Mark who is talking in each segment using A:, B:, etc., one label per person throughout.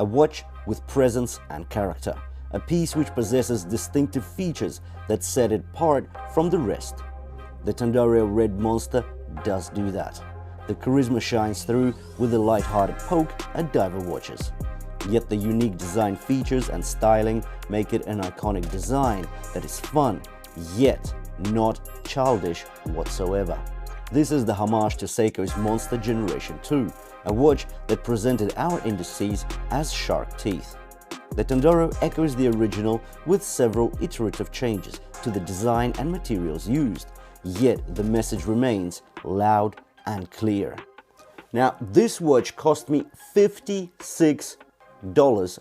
A: A watch with presence and character. A piece which possesses distinctive features that set it apart from the rest. The Tandorio Red Monster does do that. The charisma shines through with a light-hearted poke at diver watches. Yet the unique design features and styling make it an iconic design that is fun, yet not childish whatsoever. This is the homage to Seiko's Monster Generation 2, a watch that presented our indices as shark teeth. The Tandorio echoes the original with several iterative changes to the design and materials used, yet the message remains loud and clear. Now, this watch cost me $56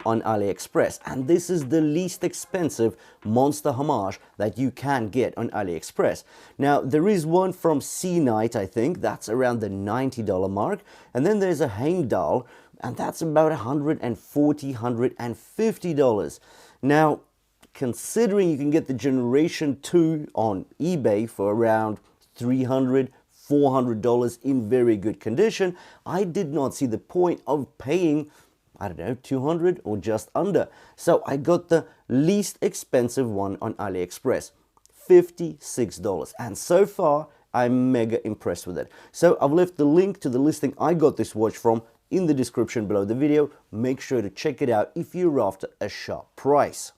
A: on AliExpress, and this is the least expensive Monster Homage that you can get on AliExpress. Now, there is one from Sea Knight, I think, that's around the $90 mark, and then there's a Heimdall, and that's about $140, $150. Now, considering you can get the Generation 2 on eBay for around $300, $400 in very good condition, I did not see the point of paying, I don't know, $200 or just under. So I got the least expensive one on AliExpress, $56. And so far, I'm mega impressed with it. So I've left the link to the listing I got this watch from in the description below the video. Make sure to check it out if you're after a sharp price.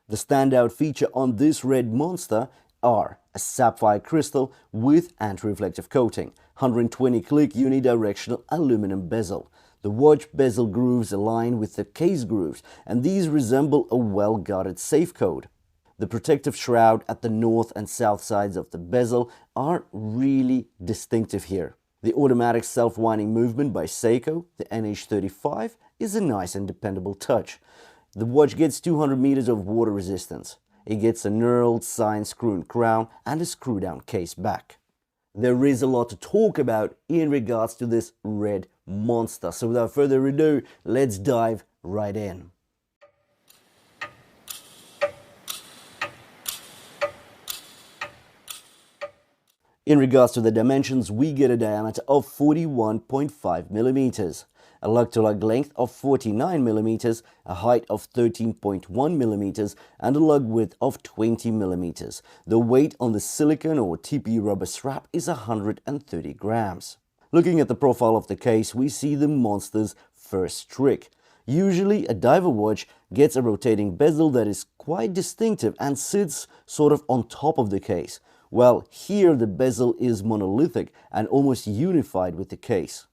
A: The standout feature on this red monster are a sapphire crystal with anti-reflective coating, 120 click unidirectional aluminum bezel. The watch bezel grooves align with the case grooves, and these resemble a well-guarded safe code. The protective shroud at the north and south sides of the bezel are really distinctive here. The automatic self-winding movement by Seiko, the NH35, is a nice and dependable touch. The watch gets 200 meters of water resistance. It gets a knurled sign screw-in crown and a screw-down case back. There is a lot to talk about in regards to this red monster, so without further ado, let's dive right in. In regards to the dimensions, we get a diameter of 41.5 millimeters, a lug-to-lug length of 49 millimeters, a height of 13.1 millimeters, and a lug width of 20 millimeters. The weight on the silicone or TPU rubber strap is 130 grams. Looking at the profile of the case, we see the monster's first trick. Usually, a diver watch gets a rotating bezel that is quite distinctive and sits sort of on top of the case. Well, here the bezel is monolithic and almost unified with the case.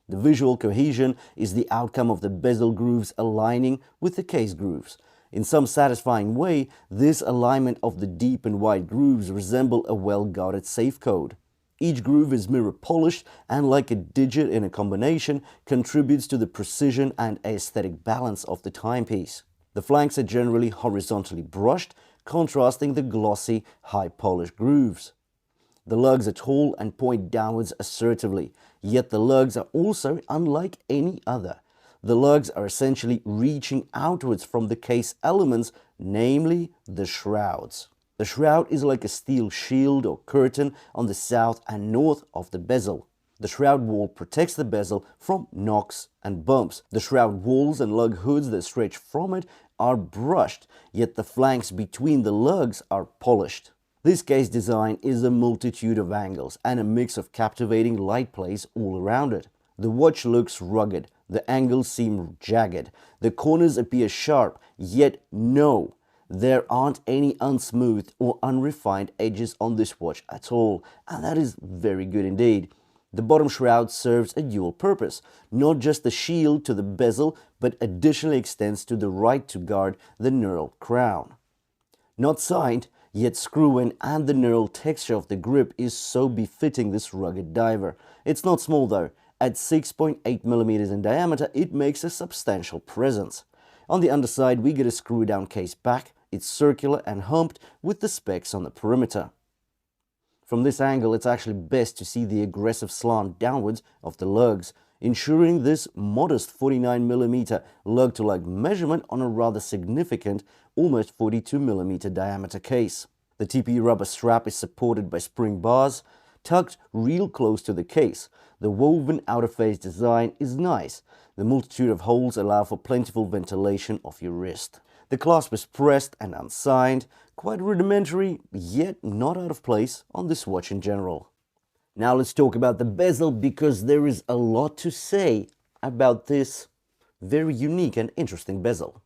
A: The visual cohesion is the outcome of the bezel grooves aligning with the case grooves. In some satisfying way, this alignment of the deep and wide grooves resemble a well-guarded safe code. Each groove is mirror polished and, like a digit in a combination, contributes to the precision and aesthetic balance of the timepiece. The flanks are generally horizontally brushed, contrasting the glossy, high-polished grooves. The lugs are tall and point downwards assertively, yet the lugs are also unlike any other. The lugs are essentially reaching outwards from the case elements, namely the shrouds. The shroud is like a steel shield or curtain on the south and north of the bezel. The shroud wall protects the bezel from knocks and bumps. The shroud walls and lug hoods that stretch from it are brushed, yet the flanks between the lugs are polished. This case design is a multitude of angles and a mix of captivating light plays all around it. The watch looks rugged, the angles seem jagged, the corners appear sharp, yet no, there aren't any unsmooth or unrefined edges on this watch at all, and that is very good indeed. The bottom shroud serves a dual purpose, not just the shield to the bezel, but additionally extends to the right to guard the knurled crown. Not signed, yet screw-in and the knurled texture of the grip is so befitting this rugged diver. It's not small though. At 6.8 millimeters in diameter, it makes a substantial presence. On the underside, we get a screw-down case back. It's circular and humped with the specs on the perimeter. From this angle, it's actually best to see the aggressive slant downwards of the lugs, ensuring this modest 49mm lug-to-lug measurement on a rather significant, almost 42mm diameter case. The TPU rubber strap is supported by spring bars. tucked real close to the case. The woven outer face design is nice. The multitude of holes allow for plentiful ventilation of your wrist. The clasp is pressed and unsigned, quite rudimentary, yet not out of place on this watch in general. Now let's talk about the bezel, because there is a lot to say about this very unique and interesting bezel.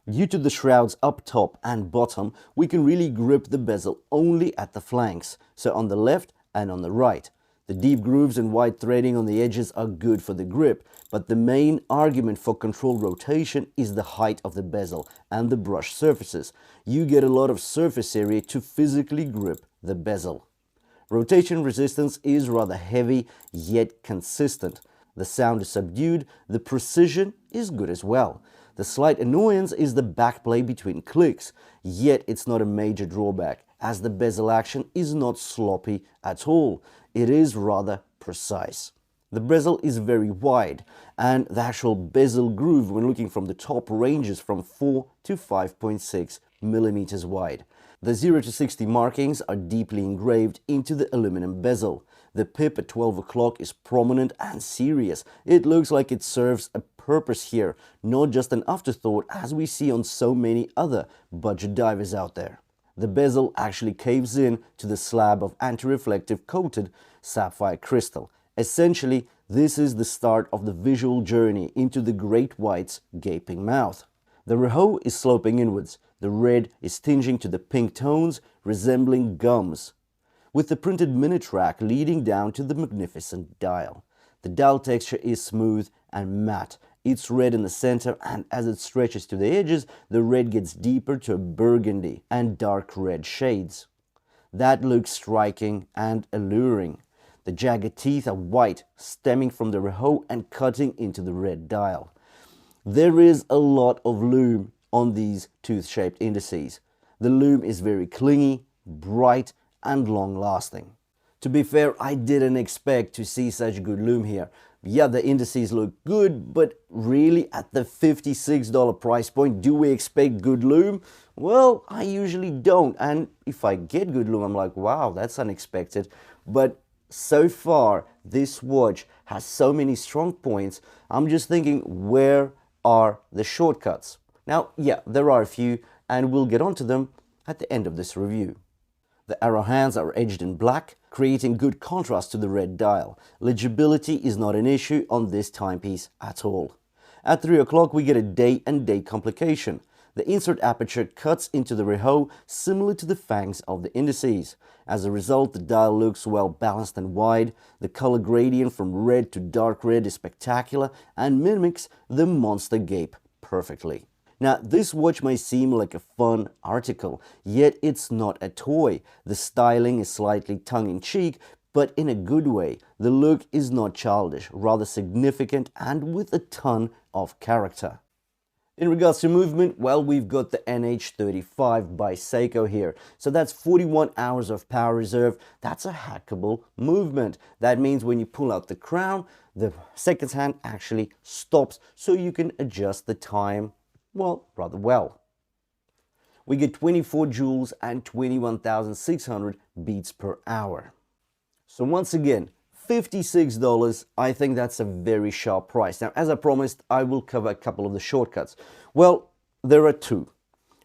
A: Due to the shrouds up top and bottom, we can really grip the bezel only at the flanks, so on the left and on the right. The deep grooves and wide threading on the edges are good for the grip, but the main argument for controlled rotation is the height of the bezel and the brush surfaces. You get a lot of surface area to physically grip the bezel. Rotation resistance is rather heavy, yet consistent. The sound is subdued, the precision is good as well. The slight annoyance is the backplay between clicks, yet it's not a major drawback, as the bezel action is not sloppy at all. It is rather precise. The bezel is very wide, and the actual bezel groove when looking from the top ranges from 4 to 5.6 millimeters wide. The 0 to 60 markings are deeply engraved into the aluminum bezel. The pip at 12 o'clock is prominent and serious. It looks like it serves a purpose here, not just an afterthought as we see on so many other budget divers out there. The bezel actually caves in to the slab of anti-reflective coated sapphire crystal. Essentially, this is the start of the visual journey into the great white's gaping mouth. The rehaut is sloping inwards. The red is tinging to the pink tones, resembling gums, with the printed minute track leading down to the magnificent dial. The dial texture is smooth and matte. It's red in the center, and as it stretches to the edges, the red gets deeper to a burgundy and dark red shades. That looks striking and alluring. The jagged teeth are white, stemming from the rehaut and cutting into the red dial. There is a lot of lume on these tooth-shaped indices. The lume is very clingy, bright, and long-lasting. To be fair, I didn't expect to see such good lume here. Yeah, the indices look good, but really at the $56 price point, do we expect good lume? Well, I usually don't, and if I get good lume, I'm like, wow, that's unexpected. But so far, this watch has so many strong points, I'm just thinking, where are the shortcuts? Now, yeah, there are a few, and we'll get onto them at the end of this review. The arrow hands are edged in black, creating good contrast to the red dial. Legibility is not an issue on this timepiece at all. At 3 o'clock, we get a day and date complication. The insert aperture cuts into the rehaut, similar to the fangs of the indices. As a result, the dial looks well balanced and wide. The color gradient from red to dark red is spectacular and mimics the monster gape perfectly. Now, this watch may seem like a fun article, yet it's not a toy. The styling is slightly tongue-in-cheek, but in a good way. The look is not childish, rather significant and with a ton of character. In regards to movement, well, we've got the NH35 by Seiko here. So that's 41 hours of power reserve. That's a hackable movement. That means when you pull out the crown, the seconds hand actually stops, so you can adjust the time, well, rather well. We get 24 joules and 21,600 beats per hour. So once again, $56, I think that's a very sharp price. Now, as I promised, I will cover a couple of the shortcuts. Well, there are two.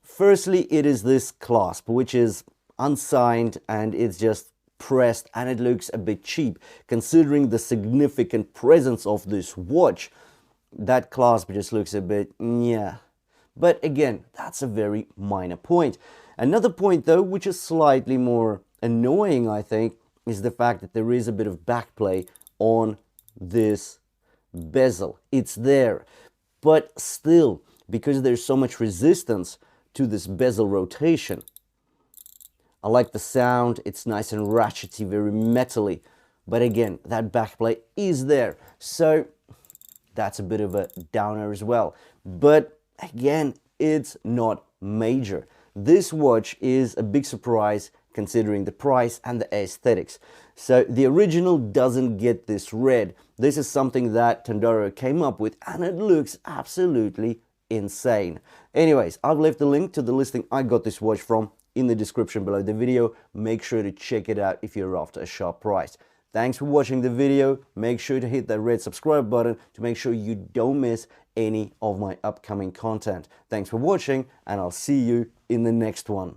A: Firstly, it is this clasp, which is unsigned and it's just pressed and it looks a bit cheap. Considering the significant presence of this watch, that clasp just looks a bit, yeah. But again, that's a very minor point. Another point though, which is slightly more annoying, I think, is the fact that there is a bit of backplay on this bezel. It's there, but still, because there's so much resistance to this bezel rotation, I like the sound. It's nice and ratchety, very metally, but again, that backplay is there, so that's a bit of a downer as well. But again, it's not major. This watch is a big surprise considering the price and the aesthetics. So the original doesn't get this red. This is something that Tandorio came up with and it looks absolutely insane. Anyways, I've left the link to the listing I got this watch from in the description below the video. Make sure to check it out if you're after a sharp price. Thanks for watching the video. Make sure to hit that red subscribe button to make sure you don't miss any of my upcoming content. Thanks for watching, and I'll see you in the next one.